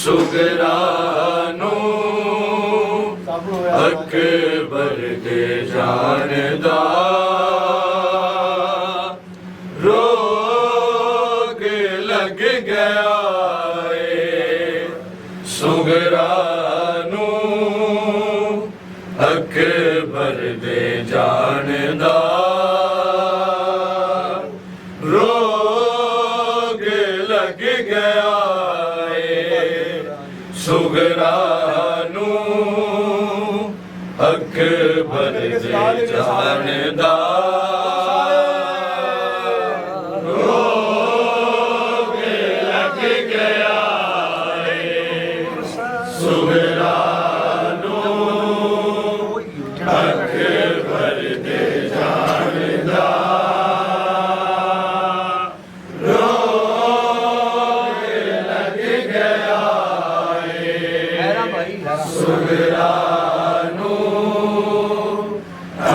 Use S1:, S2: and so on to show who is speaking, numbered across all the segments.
S1: सुगरानो अकबर दे जानदा रोग लग गया सुगरानो अकबर दे जानदा रोग लग गया सुगरानू अकबर दे जानदा रोग लग गया सुगरानू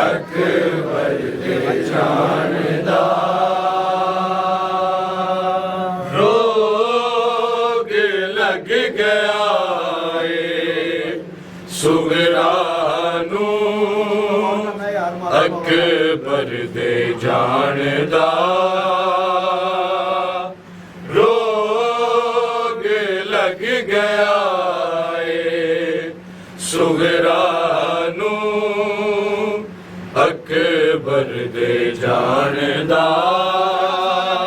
S1: अकबर दे जानदा सुगरानो अकबर दे जानदा रोग लग गया सुगरानो अकबर दे जानदा रोग लग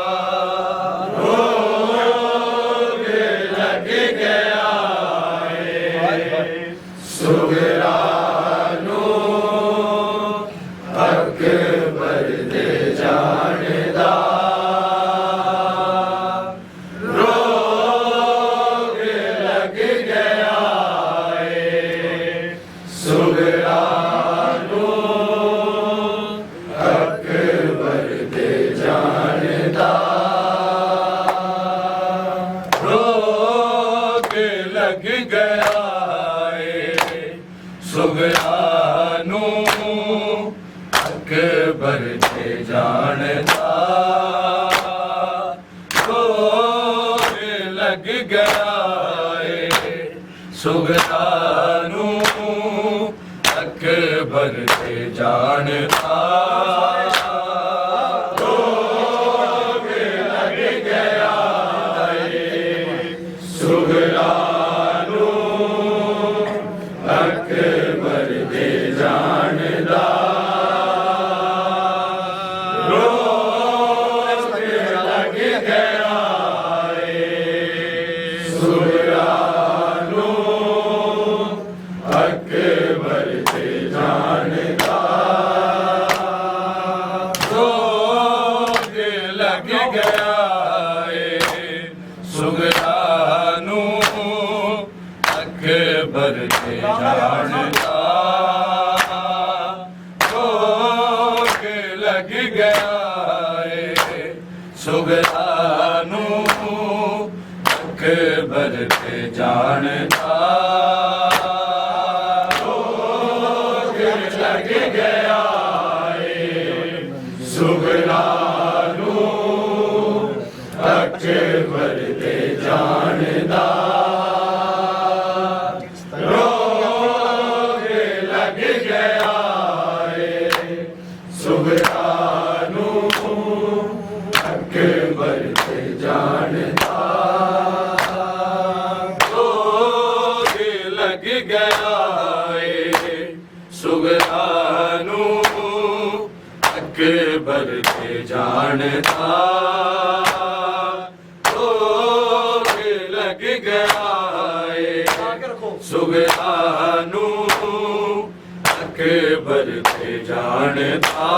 S1: गया सुगरानू अकबर दे जानदा रोग लग गया सुगरानू अकबर दे जानदा रोग लग गया सुगरानो अकबर दे जानदा रोग लग गया सुगरानो अकबर दे जानदा रोग लग गया सुगरानो अकबर दे जानदा रोग लग गया सुगरानो अकबर दे जानदा ਸੁਗਰਾਨੂ ਅਕਬਰ ਤੇ ਜਾਣਦਾ ਰੋਗ ਲੱਗ ਗਿਆ ਏ ਸੁਗਰਾਨੂ ਅਕਬਰ ਤੇ ਜਾਣਦਾ ਰੋਗ ਲੱਗ ਗਿਆ ਏ ਸੁਗਰਾਨੂ ਅਕਬਰ ਤੇ ਜਾਣਦਾ ਰੋਗ ਲੱਗ ਗਿਆ ਏ ਸੁਗਰਾਨੂ ਅਕਬਰ ਤੇ ਜਾਣਦਾ ਰੋਗ ਲੱਗ ਗਿਆ ਏ ਸੁਗਰਾਨੂ ਅਕਬਰ ਤੇ ਜਾਣਦਾ ਰੋਗ ਲੱਗ ਗਿਆ ਏ ਸੁਗਰਾਨੂ ਅਕਬਰ ਤੇ ਜਾਣਦਾ ਰੋਗ ਲੱਗ ਗਿਆ ਏ ਸੁਗਰਾਨੂ ਅਕਬਰ ਤੇ ਜਾਣਦਾ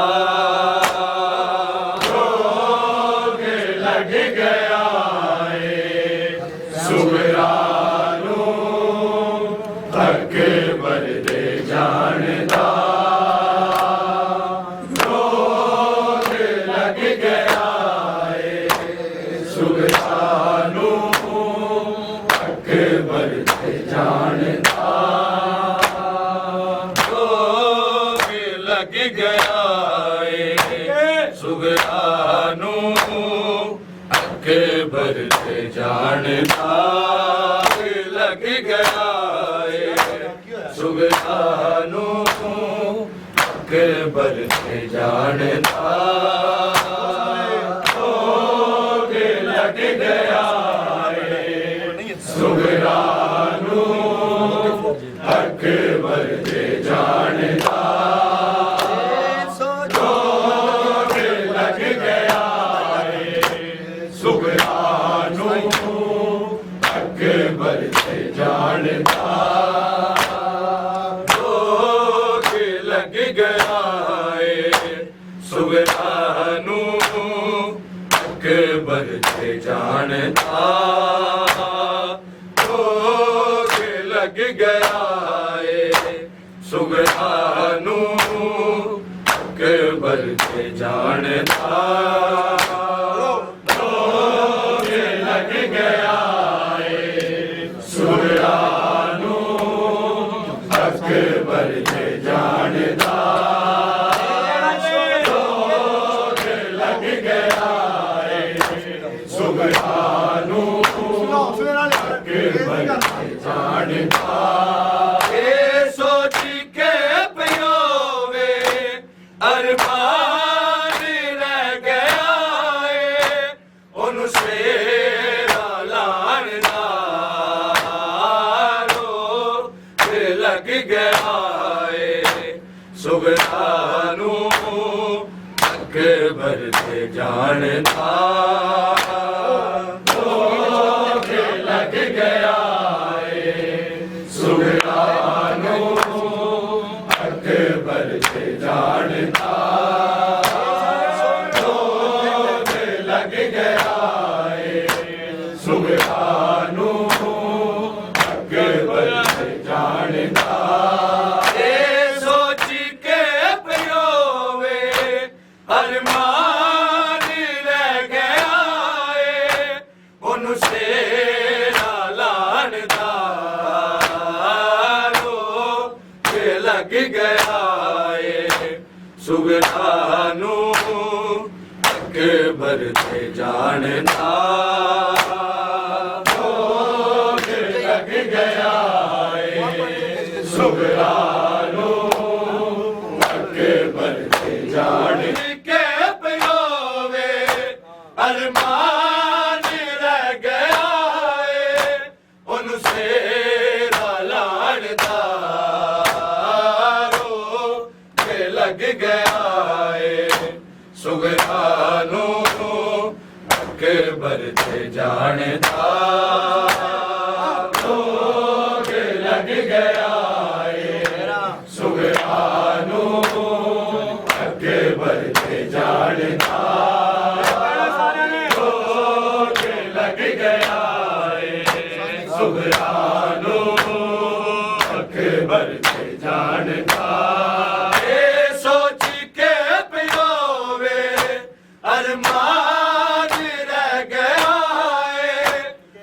S1: ਰੋਗ ਲੱਗ ਗਿਆ ਏ ਸੁਗਰਾਨੂ ਅਕਬਰ ਤੇ ਜਾਣਦਾ ਰੋਗ ਲੱਗ ਗਿਆ ਏ ਸੁਗਰਾਨੂ ਅਕਬਰ ਤੇ ਜਾਣਦਾ ਰੋਗ ਲੱਗ ਗਿਆ ਏ ਸੁਗਰਾਨੂ ਅਕਬਰ ਤੇ ਜਾਣਦਾ ਲੱਗ ਗਿਆ ਏ ਸੁਗਰਾਨੂ ਅਕਬਰ ਤੇ ਜਾਣਦਾ ਰੋਗ ਲੱਗ ਗਿਆ ਏ ਸੁਗਰਾਨੂ ਅਕਬਰ ਤੇ ਜਾਣਦਾ ਰੋਗ ਲੱਗ ਗਿਆ ਏ ਸੁਗਰਾਨੂ ਅਕਬਰ ਤੇ ਜਾਣਦਾ ਰੋਗ ਲੱਗ ਗਿਆ ਏ ਸੁਗਰਾਨੂ ਅਕਬਰ ਤੇ ਜਾਣਦਾ ਰੋਗ ਲੱਗ ਗਿਆ ਏ ਸੁਗਰਾਨੂ ਅਕਬਰ ਤੇ ਜਾਣਦਾ ਰੋਗ ਲੱਗ ਗਿਆ ਏ ਸੁਗਰਾਨੂ ਅਕਬਰ ਤੇ ਜਾਣਦਾ ਰੋਗ ਲੱਗ ਗਿਆ ਏ ਸੁਗਰਾਨੂ ਅਕਬਰ ਤੇ ਜਾਣਦਾ ਇਹ ਸੋਚ ਕੇ ਪਿਓ ਵੇ ਅਰਮਾਨ ਰਹਿ ਗਿਆ ਏ ਉਹਨੂੰ ਸੇਰਾ ਲਾਣ ਦਾ ਰੋਗ ਲੱਗ ਗਿਆ ਏ ਸੁਗਰਾਨੂ ਅਕਬਰ ਤੇ ਜਾਣਦਾ ਰੋਗ ਲੱਗ ਗਿਆ ਏ ਸੁਗਰਾਨੂ ਅਕਬਰ ਤੇ ਜਾਣਦਾ ਰੋਗ ਲੱਗ ਗਿਆ ਏ ਸੁਗਰਾਨੂ ਅਕਬਰ ਤੇ ਜਾਣਦਾ ਇਹ ਸੋਚ ਕੇ ਪਿਓ ਵੇ ਅਰਮਾਨ ਰਹਿ ਗਿਆ ਏ ਉਹਨੂੰ ਸੇਰਾ ਲਾਣ ਦਾ ਰੋਗ ਲੱਗ ਗਿਆ ਏ ਸੁਗਰਾਨੂ ਅਕਬਰ ਤੇ ਜਾਣਦਾ ਰੋਗ ਲੱਗ ਗਿਆ ਏ ਸੁਗਰਾਨੂ ਅਕਬਰ ਤੇ ਜਾਣ ਕੇ ਪਿਓ ਵੇ ਅਰਮਾਨ ਰਹਿ ਗਿਆ ਏ ਉਹਨੂੰ ਸੇਰਾ ਲਾਣ ਦਾ ਰੋਗ ਲੱਗ ਗਿਆ ਏ ਸੁਗਰਾਨੂ ਅਕਬਰ ਤੇ ਜਾਣਦਾ ਸੁਗਰਾਨੋ ਅਕਬਰ ਤੇ ਜਾਣਦਾ ਇਹ ਸੋਚ ਕੇ ਪਿਓਵੇ ਅਰਮਾਨ ਰਹਿ ਗਿਆ ਏ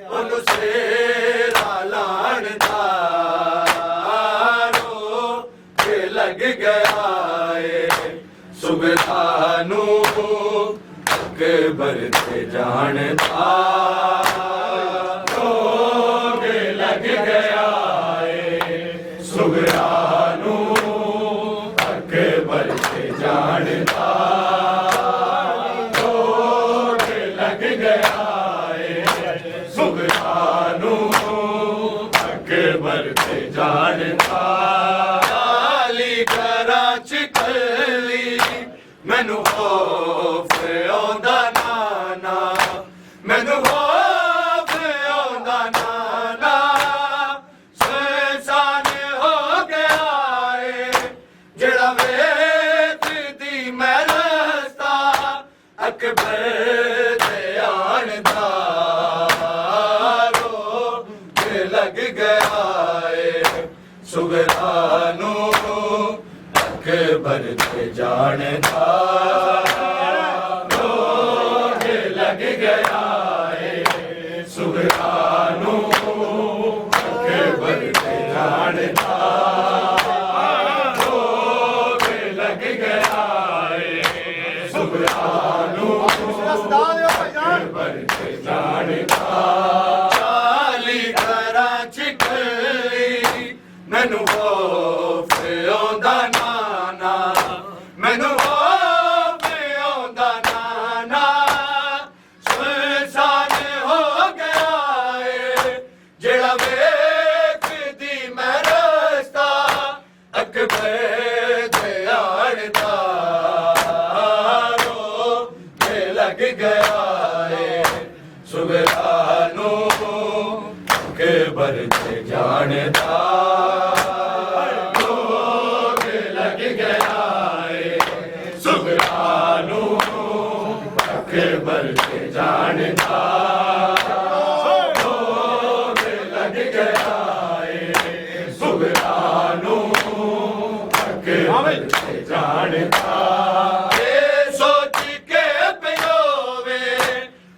S1: ਉਹਨੂੰ ਸੇਰਾ ਲਾਣ ਦਾ ਰੋ ਕੇ ਲੱਗ ਗਿਆ ਏ ਸੁਗਰਾਨੋ ਅਕਬਰ ਤੇ ਜਾਣਦਾ ਸੁਗਰਾਨੋ ਅਕਬਰ ਤੇ ਜਾਣਦਾ ਰੋਗ ਲੱਗ ਗਿਆ ਏ ਸੁਗਰਾਨੋ ਅਕਬਰ ਤੇ ਜਾਣਦਾ ਕਾਲੀ ਘਰਾਂ ਚ ਕੱਲੀ ਮੈਨੂੰ ਖੌਫ ਆਉਂਦਾ ਨਾਨਾ ਮੈਨੂੰ ਖੌਫ ਆਉਂਦਾ ਨਾਨਾ ਜਿਹੜਾ ਵੇਖਦੀ ਮੈਂ ਰਸਤਾ ਅਕਬਰ ਦੇ ਆਣ ਦਾ ਰੋ ਕੇ ਲੱਗ ਗਿਆ ਏ ਸੁਗਰਾਨੋ ਅਕਬਰ ਤੇ ਜਾਣਦਾ ਰੋ ਕੇ ਲੱਗ ਗਿਆ ਏ ਸੁਗਰਾਨੋ ਅਕਬਰ ਤੇ ਜਾਣਦਾ ਸੁਗਰਾਨੋ ਅਕਬਰ ਤੇ ਜਾਣਦਾ ਕਾਲੀ ਘਰਾਂ ਚ ਕੱਲੀ ਮੈਨੂੰ ਖੌਫ ਆਉਂਦਾ ਨਾਨਾ ਮੈਨੂੰ ਖੌਫ ਆਉਂਦਾ ਨਾਨਾ ਸੁਨਸਾਨ ਹੋ ਗਿਆ ਏ ਜਿਹੜਾ ਵੇਖਦੀ ਮੈਂ ਰਸਤਾ ਅਕਬਰ ਦੇ ਆਣ ਦਾ ਲੱਗ ਗਿਆ ਏ ਸੁਗਰਾਨੋ ਅਕਬਰ ਤੇ ਜਾਣਦਾ ਰੋਗ ਲੱਗ ਗਿਆ ਏ ਸੁਗਰਾਨੋ ਅਕਬਰ ਤੇ ਜਾਣਦਾ ਰੋਗ ਲੱਗ ਗਿਆ ਏ ਸੁਗਰਾਨੋ ਅਕਬਰ ਤੇ ਜਾਣਦਾ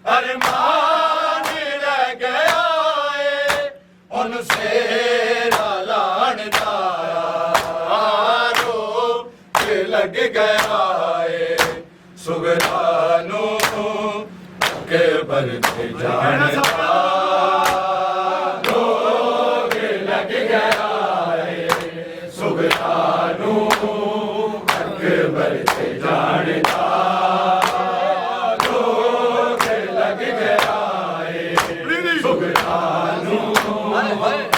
S1: ਅਰਮਾਨ ਰਹਿ ਗਿਆ ਏ ਉਹਨੂੰ ਸੇਰਾ ਲਾਣ ਦਾ ਰੋ ਕੇ ਲੱਗ ਗਿਆ ਏ ਸੁਗਰਾਨੋ ਅਕਬਰ ਤੇ ਜਾਣਦਾ ਰੋ ਕੇ ਲੱਗ ਗਿਆ ਏ ਸੁਗਰਾਨੋ ਅਕਬਰ ਤੇ ਜਾਣਦਾ ਸੁਗਰਾਨੋ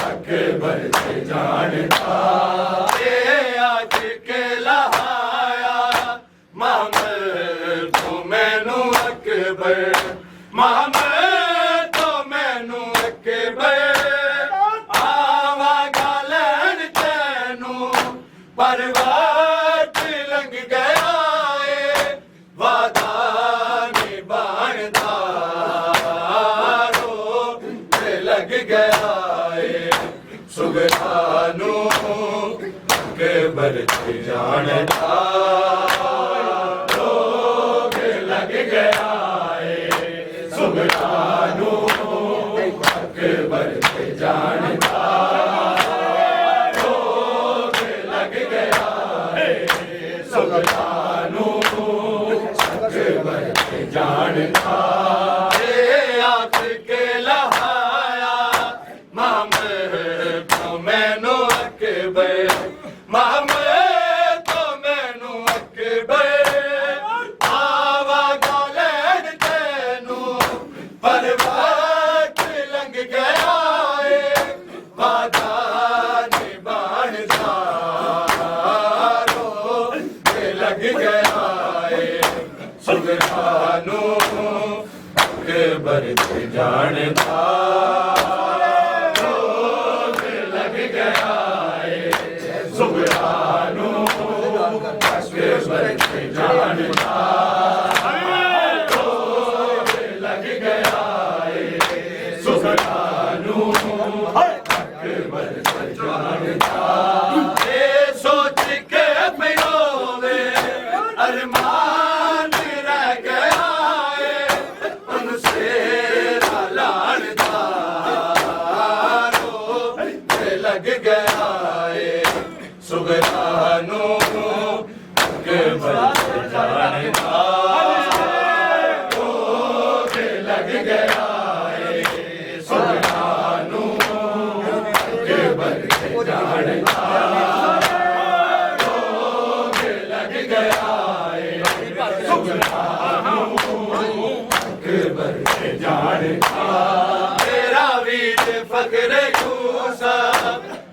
S1: ਅਕਬਰ ਤੇ ਜਾਣਦਾ ਇਹ ਅੱਜ ਕੇ ਲਹਾਇਆ ਮੁਹੰਮਦ ਤੋਂ ਮੈਨੂੰ ਅਕਬਰ ਮੁਹੰਮਦ ਤੋਂ ਮੈਨੂੰ ਅਕਬਰ ਆਵਾਂਗਾ ਲੈਣ ਤੈਨੂੰ ਪਰਵਾਰ ਚ ਲੰਘ ਗਿਆ ਏ ਵਾਦਾ ਨਿਭਾਣਦਾ ਲੱਗ ਗਿਆ ਏ ਸੁਗਰਾਨੋ ਅਕਬਰ ਤੇ ਜਾਣਦਾ ਰੋਗ ਲੱਗ ਗਿਆ ਏ ਸੁਗਰਾਨੋ ਅਕਬਰ ਤੇ ਜਾਣਦਾ ਰੋਗ ਲੱਗ ਗਿਆ ਏ ਸੁਗਰਾਨੋ ਅਕਬਰ ਤੇ ਜਾਣਦਾ ਇਹ ਆਖ ਕੇ ਮੈਨੂੰ ਅਕਬਰ ਮੁਹੰਮਦ ਤੋਂ ਮੈਨੂੰ ਅਕਬਰ ਆਵਾਂਗਾ ਲੈਣ ਤੈਨੂੰ ਪਰਵਾਰ ਚ ਲੰਘ ਗਿਆ ਏ ਵਾਦਾ ਨਿਭਾਣਦਾ ਰੋ ਕੇ ਲੱਗ ਗਿਆ ਏ ਸੁਗਰਾਨੋ ਅਕਬਰ ਤੇ ਜਾਣਦਾ ਸੁਗਰਾਨੋ ਅਕਬਰ ਤੇ ਜਾਣਦਾ ਰੋਗ ਲੱਗ ਗਿਆ ਏ ਸੁਗਰਾਨੋ सोच के पियोवे अरमान रह गया है उनसे लाड़दारो लग गया है सुगरानो के बच्चे जानदारो लग गया है सुगरानो के बच्चे जानदारो लग गया है सुगरानो के बच्चे जानदारो तेरा वीर फख्र यूसा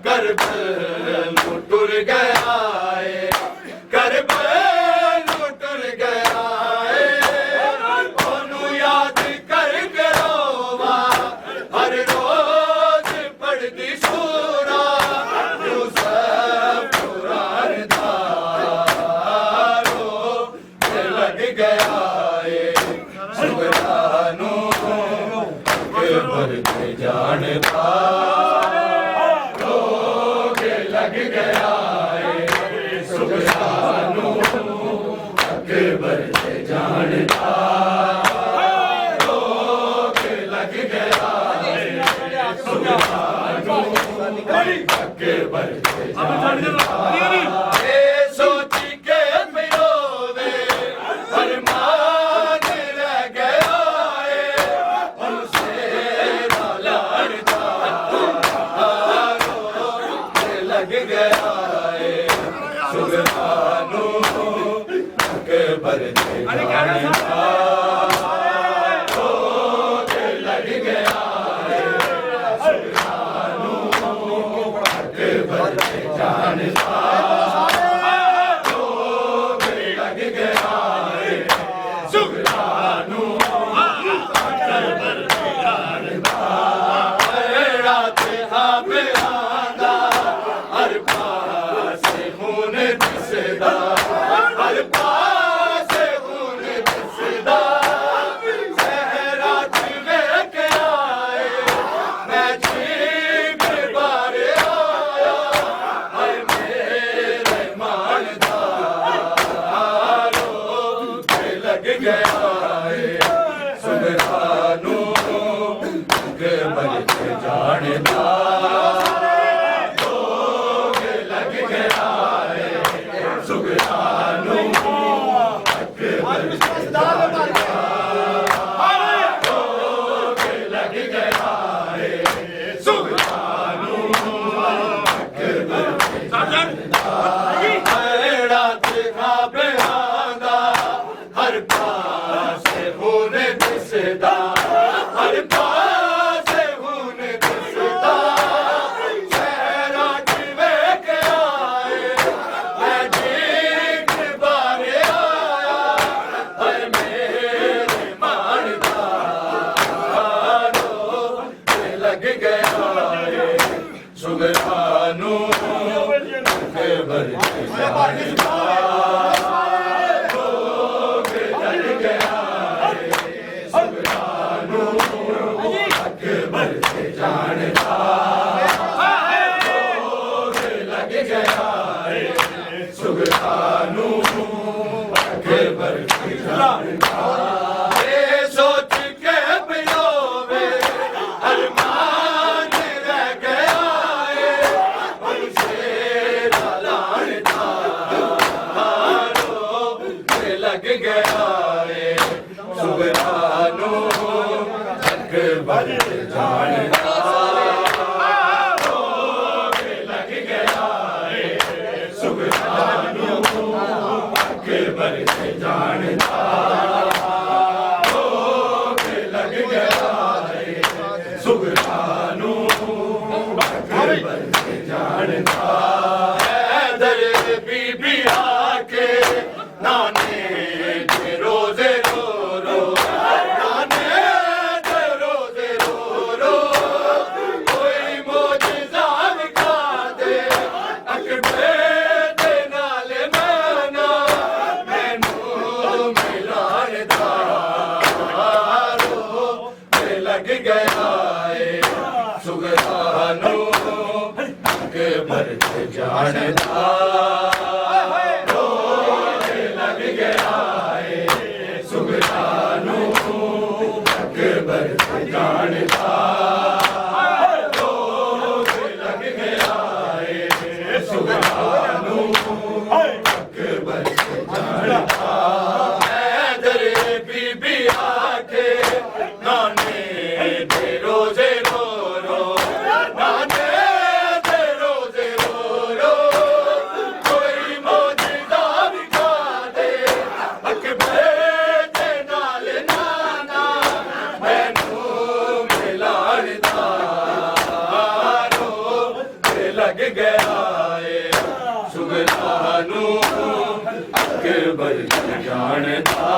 S1: करबल टुर गया है करबल टुर गया है ओनू याद कर रोवा हर रोज पढ़दी सूरा यूसुफ कुरान दारो लग गया है सुगरानो के बरते जानदा लग गया है सुगरानो अकबर से जानदा लग गया है सुगरानो अकबर से जानदा सोच के पियोवे अरमान रह गया है उनसे लग गया है सुगरानो अकबर से जानदारो लग गया है सुगरानो अकबर से जानदारो लग गया है सुगरानो अकबर से जानदारो रात हावे आंदा हर पासे खून दिसदा हर पासे खून दिसदा सहरा वेख आए मैं ठीक बार आया हाय मेरे मानदारो लग गया है सुगरानो के बच्चे जानदा सुगरानो अकबर से जानदारो लग गया है सुगरानो अकबर से जानदारो रात खाबे आंदा हर पासे खून दिसदा हर पासे खून दिसदा सहरा वेख आए मैं ठीक बार आया हाय मेरे मानदारो लग गया है सुगरानो अकबर से जानदारो लग गया है सुगरानो अकबर से जानदारो लग गया है सुगरानो अकबर से जानदारो सोच के पियोवे अरमान रह गया है उनसे लाड़दारो लग गया है सुगरानो अकबर से जानदारो लग गया है सुगरानो अकबर से जानदारो लग गया है सुगरानो अकबर से जानदारो हैदर बीबी आके नाने के रोजे रो रो नाने के रोजे रो रो कोई मोजज़ा दिखा दे अकबर दे नाल मना मैनू मिलान दारो लग गया है सुगरानो के अकबर ते जानदा रोग लग गया है सुगरानू अकबर ते जानदा रोग लग गया है सुगरानू अकबर ते जानदा बीबी आके नाने दे रोजे रो रो नाने दे रोजे रो रो कोई मौजूदा दिखा दे अकबर दे नाल नाना मैनू मिलान दा रोग लग गया है सुगरानू अकबर ते जानदा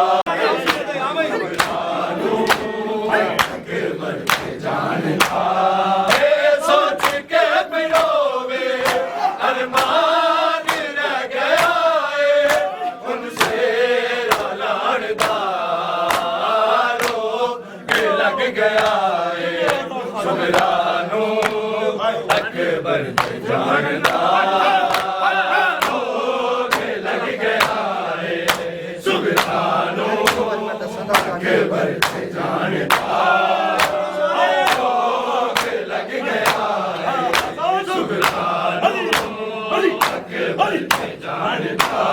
S1: सोच के पिरोवे अरमान रह गया है उनसे लाड़दा रोग लग गया है सुगरानू अकबर ते जानदा रोग लग गया है सुगरानू अकबर ते जानदा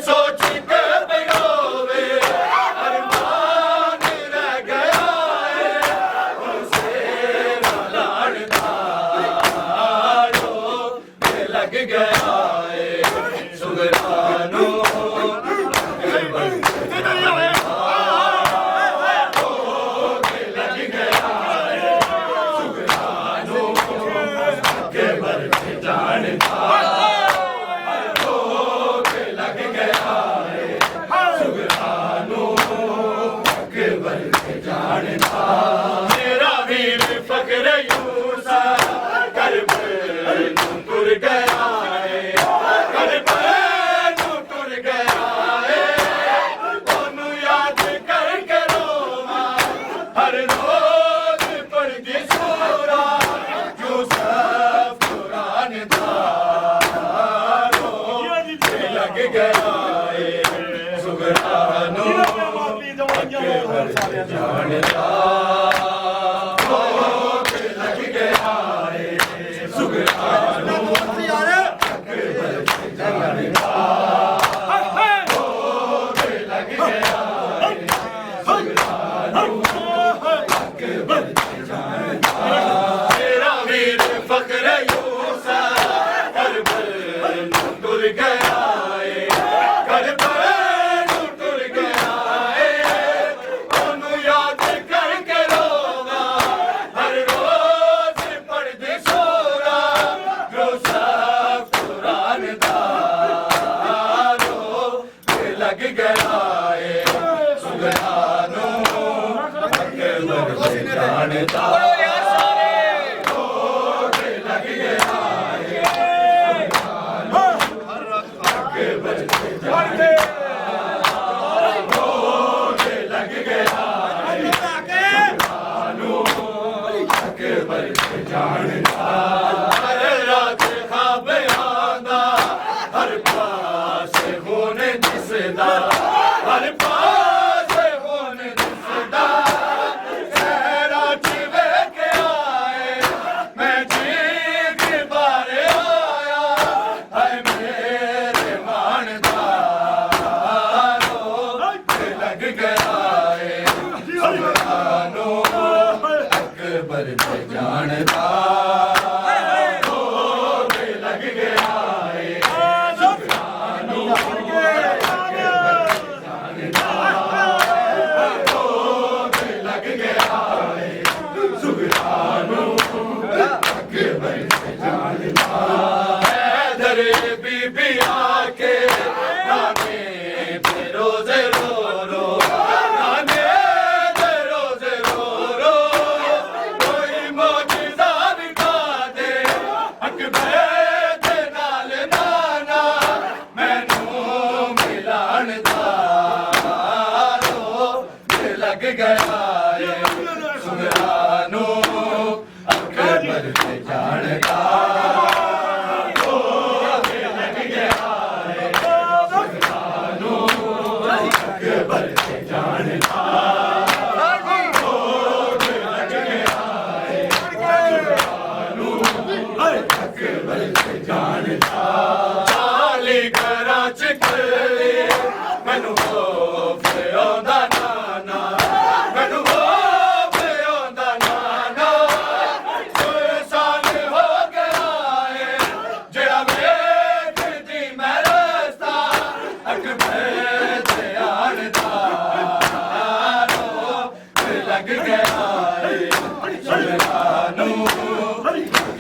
S1: सोच के पिरोवे अरमान रह गया है उनसे लाड़दा रोग लग गया है सुगरानू अकबर ते जानदा रोग लग गया है सुगरानू अकबर ते जानदा मेरा वीर फकर यूसा करबल टुर गया है करबल टुर गया है ओनू याद करके रोवा हर रोज पढ़दी सूरा यूसुफ कुरान दा रोग लग गया है सुगरानू अकबर ते जानदा रोग लग गया है सुगरानू अकबर ते जानदा रोग लग गया है सुगरानू अकबर ते जानदा मेरा वीर फकर यूसा करबल टुर गया है करबल लग गया है सुगरानू अकबर ते जानदा रोग लग गया है अकबर ते जानदा रोग लग गया है सुगरानू अकबर ते जानदा हर रात ख्वाब आंदा हर पास होने दिसदा हर पास होने दिसदा सहरा च वेख आए मैं जीत बारे आया है मेरे मानदा रोग लग गया है सुगरानू अकबर ते जानदा रोग लग गया है सुगरानू बीबी आके नाने दे रोजे रो रो नाने दे रोजे रो रो कोई मौजूदा दिखा दे अकबर दे नाल नाना मैनू मिलान दा रोग लग गया है सुगरानू अकबर ते जानदा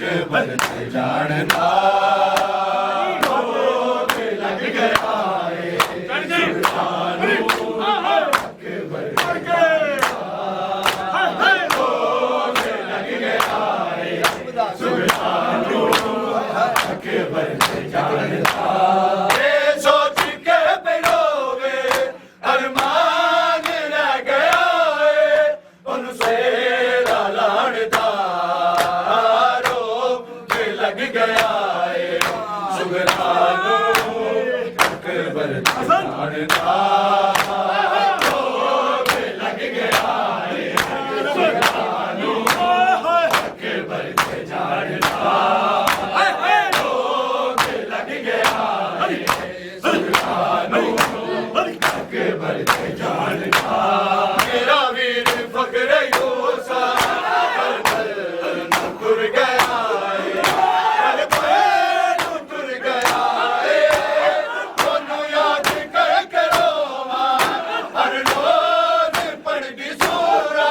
S1: अकबर ते जानदा रोग लग गया है सुल्तानो अकबर रोग लग गया है सुल्तानो अकबर ते जानदा ये सोच के पिरोवे अरमान रह गया है उनसे लाड़दा रोग लग गया है सुल्तानो अकबर ते जानदा रोग लग गया है सुल्तानो अकबर ते जानदा रोग लग गया है सुल्तानो अकबर ते जानदा मेरा वीर फकर यूसा करबल नूं तुर गया है करबल नूं तुर गया है ओनू याद कर करोवा हर रोज पढ़दी सूरा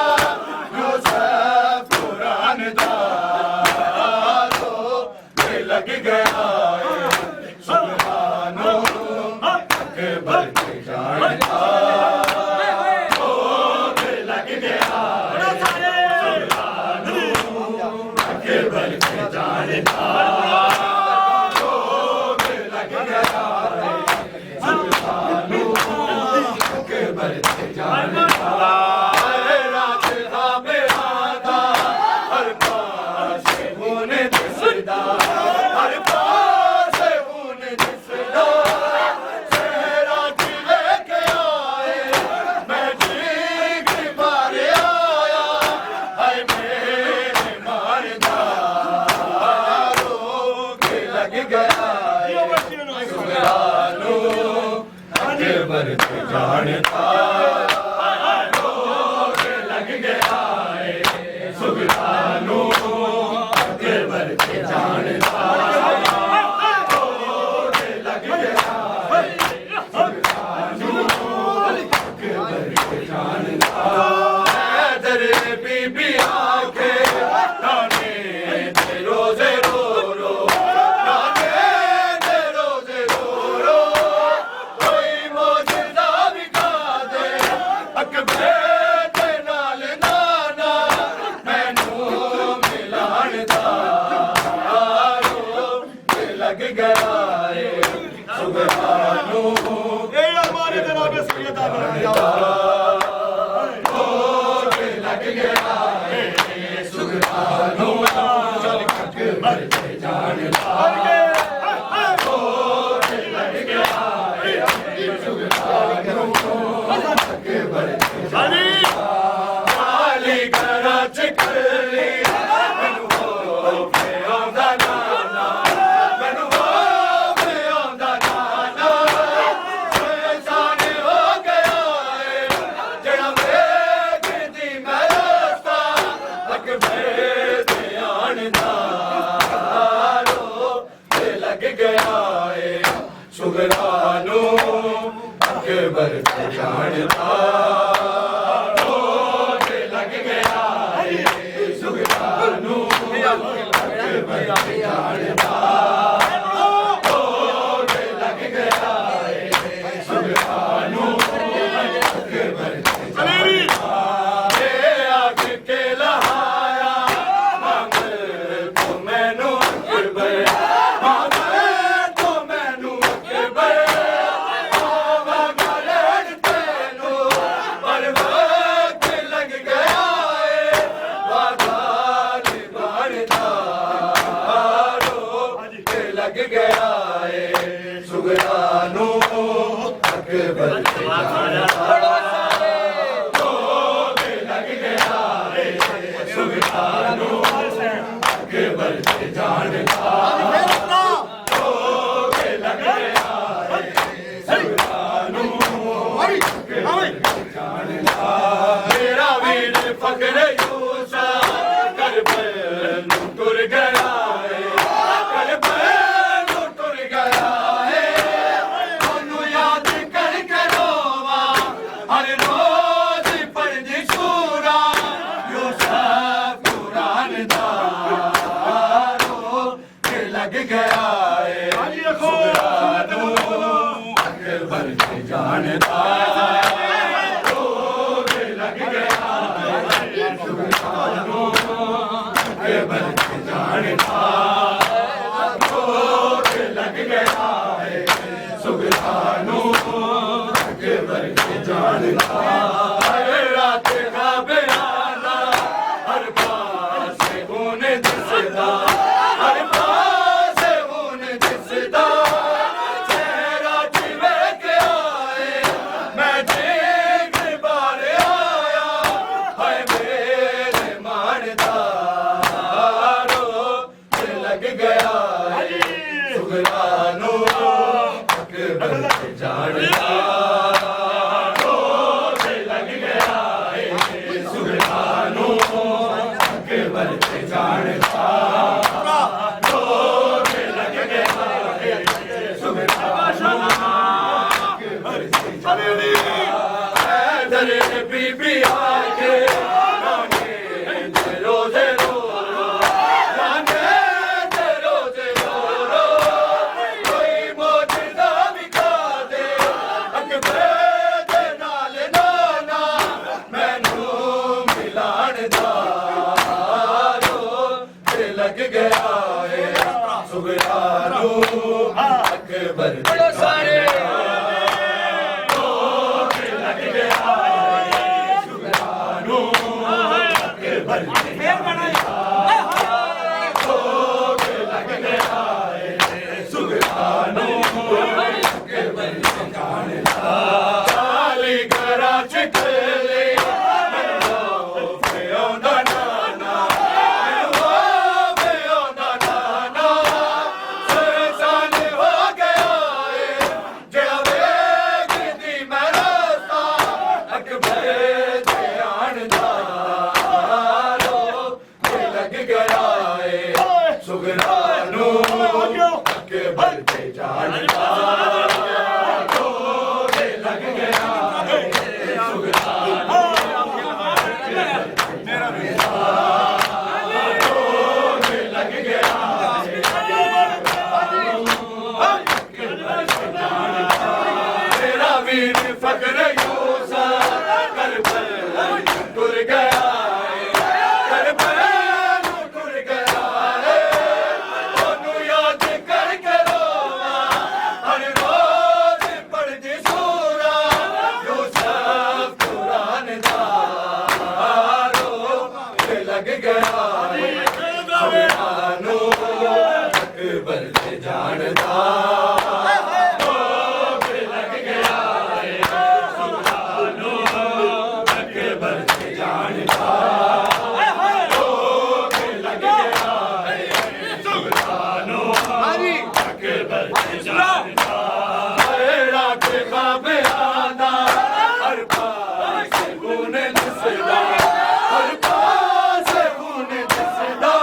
S1: यूसुफ कुरान दा रोग लग गया है सुल्तानो अकबर ते जानदा रोग लग गया है सुल्तानो अकबर ते जानदा रोग लग गया है सुल्तानो अकबर ते जानदा रात दा मेरा दा हर पास खून दिसदा हर पास खून दिसदा सेहरा की लेके आए मैं ठीक मारे आया हाय मेरे मारदा रोग लग गया है सुल्तानो अकबर ते जानदा रोग लग गया है सुल्तानो अकबर ते जानदा रोग लग गया है सुल्तानो अकबर ते जानदा हैदर बीबी आखे नाने दे रोजे रो रो नाने दे रोजे रो रो कोई मौजूदा विखा दे अकबर ते नाल नाना मैनू मिलान दा रोग लग गया है सुल्तानो रोग लग गया है सुल्तानो अकबर ते जानदा रोग लग गया है सुल्तानो अकबर ते जानदा वाली घरां च कली मैनू हो के आंदा नाना मैनू हो के आंदा नाना साने हो गया है जड़ा वेखदी मैं रस्ता अकबर ते आणदा रोग लग गया है सुल्तानो अकबर ते जानदा रोग लग गया है सुल्तानो अकबर ते जानदा रोग लग गया है सुल्तानो अकबर ते जानदा ये आग के लहाया मंगल तो मैनू अकबर मंगल तो मैनू अकबर आवागा लड़ तेनू पर वक्त लग गया है वादा निभानदा रोग लग गया है सुल्तानो अकबर ते जानदा रोग लग गया है सुल्तानो अकबर ते जानदा रोग लग गया है सुल्तानो अकबर ते जानदा मेरा वीर फकर यूसा करबल नूं तुर गया है करबल नूं तुर गया है ओनू याद कर करोवा हर रोज पढ़दी सूरा यूसुफ कुरान दा रोग जानता जोर लग गया है सुगरानू अकबर के जानता रात का बयाना हर पास ऊन दिसदा हर पास ऊन दिसदा चेहरा जिवे के आए मैं देख बार आया हाय मेरे मानदारो दिल लग गया सुगरानू अकबर के जानता दिल लग गया सुगरानू अकबर के जानता दिल लग गया सुगरानू अकबर के जानता बीबी आके नाने ते रोजे रो नाने ते रोजे रो कोई मौजूदा विखा दे अकबर दे नाल नाना मैनू मिलान दा दिल लग गया है सुगरानू अकबर बड़ो सारे दिल लग गया है सुगरानू अकबर दिल लग गया है सुगरानू अकबर जानता चाली करा चिकले मैनू फियोंदा नाना मैनू फियोंदा नाना सरसान हो गया है जेड़ा वेखदी मैं रास्ता अकबर दे आणदा दिल लग गया है सुगरानू अकबर के जानता दिल लग गया है सुगरानू दिल लग गया तेरा वीर फकर यूसा करबल टुर गया करबल टुर गया ओनू याद करके रोवा हर रोज पढ़दी सूरा यूसुफ कुरान दा दिल लग गया सुगरानू अकबर के जानता दिल लग गया सुगरानू अकबर के जानता दिल लग गया सुगरानू अकबर के जानता रात का बयाना हर पास ऊन दिसदा हर पास ऊन दिसदा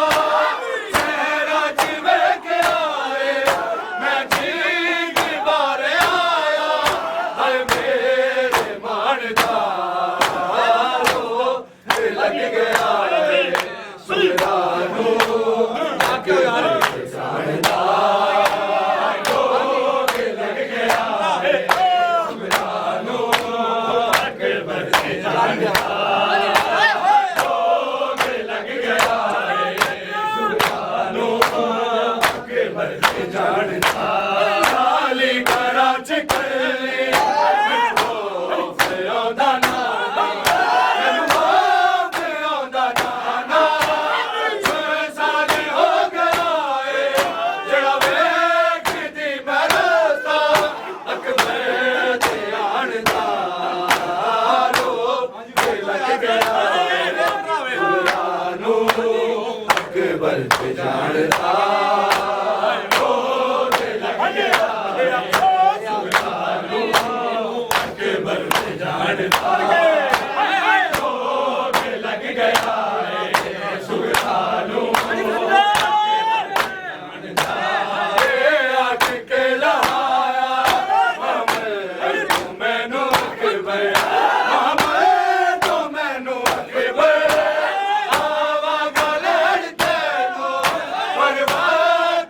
S1: चेहरा जिवे के आए मैं ठीक बार आया हाय मेरे मानदारो दिल लग गया है सुगरानू अकबर के जानता दिल लग गया है सुगरानू अकबर के जानता दिल लग गया है सुगरानू अकबर के जानता खाली करा चिकले मैनू फियोंदा नाना मैनू फियोंदा नाना सरसान हो गया है जेड़ा वेखदी मैं रास्ता अकबर दे आणदा दिल लग गया सुगरानू अकबर के जानता दिल लग गया सुगरानू अकबर के जानता दिल लग गया सुगरानू आख के लहाया मैनू अकबर तो मैनू अकबर आवा गलड़ तेनू परवाह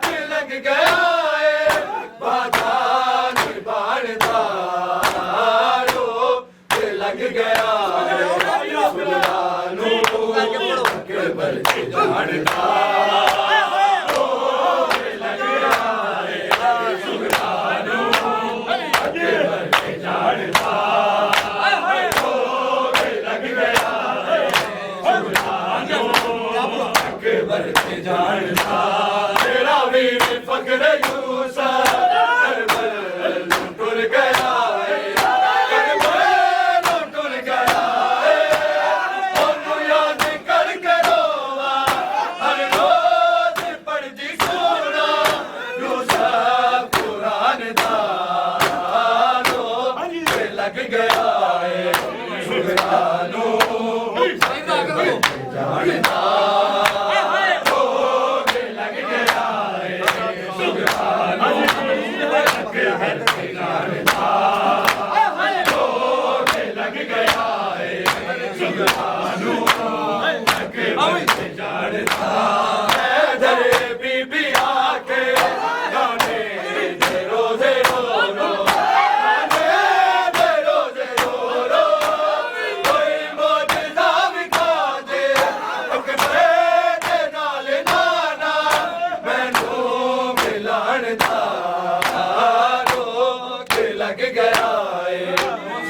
S1: ਜਾਣਦਾ ਰੋਗ ਲੱਗ ਗਿਆ ਏ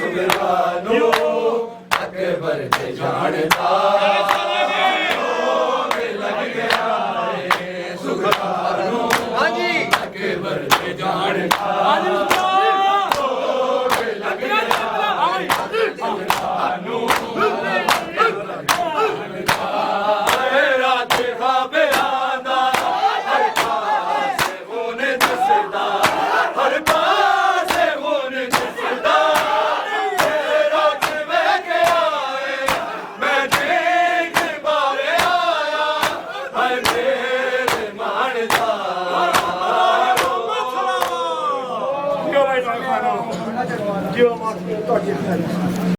S1: ਸੁਗਰਾ ਨੂੰ ਅਕਬਰ ਤੇ ਜਾਣਦਾ ਰੋਗ ਲੱਗ ਗਿਆ ਏ ਸੁਗਰਾ ਨੂੰ ਹਾਂਜੀ ਅਕਬਰ ਤੇ ਜਾਣਦਾ ਰੋਗ ਲੱਗ ਗਿਆ ਏ ਸੁਗਰਾ ਨੂੰ ਰਾਤ ਖਾਬਿਆਂ ਦਾ ਹਰ ਪਾਸੇ ਹੁਣ ਦਿਸਦਾ ਹਰ ਪਾਸੇ ਹੁਣ ਦਿਸਦਾ ਤੇਰਾ ਜਿਵੇਂ ਕਿ ਆਏ ਮੈਂ ਦੇਖ ਬਾਰੇ ਆਇਆ ਹਰ ਮੇਰੇ ਮਾਣਦਾ
S2: ਜਿਉ ਮਾਰ ਤੁਹਾਡੀ